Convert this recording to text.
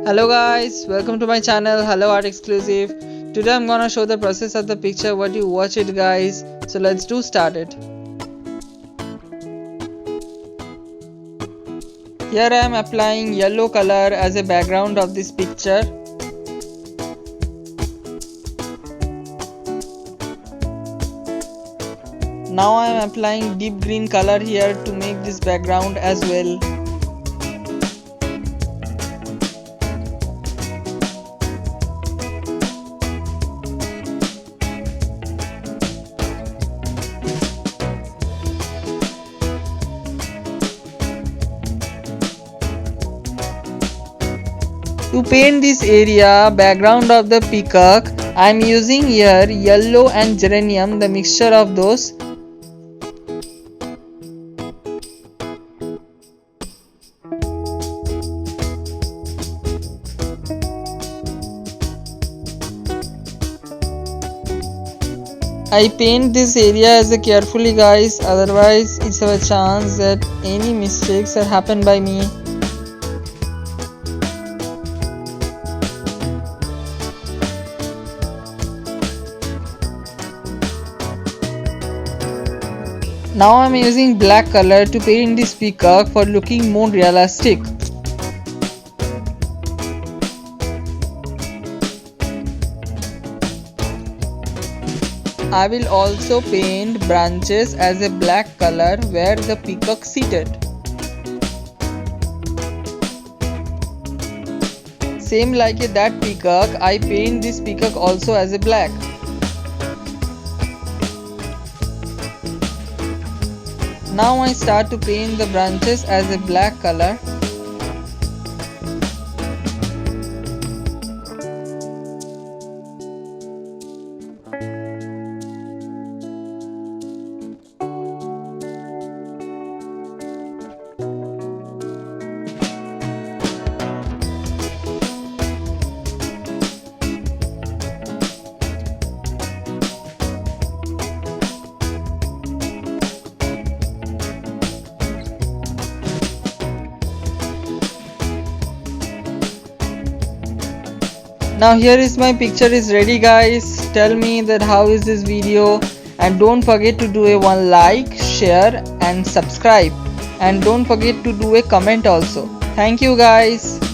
Hello guys, welcome to my channel Hello Art Exclusive. Today I'm gonna show the process of the picture what you watch it guys. So let's do start it. Here I am applying yellow color as a background of this picture. Now I am applying deep green color here to make this background as well. To paint this area background of the peacock, I am using here yellow and geranium, the mixture of those. I paint this area as carefully guys, otherwise it's a chance that any mistakes are happen by me. Now I am using black color to paint this peacock for looking more realistic. I will also paint branches as a black color where the peacock seated. Same like that peacock, I paint this peacock also as a black. Now I start to paint the branches as a black color. Now here is my picture is ready guys. Tell me that how is this video, and don't forget to do a one like, share and subscribe, and don't forget to do a comment also. Thank you guys.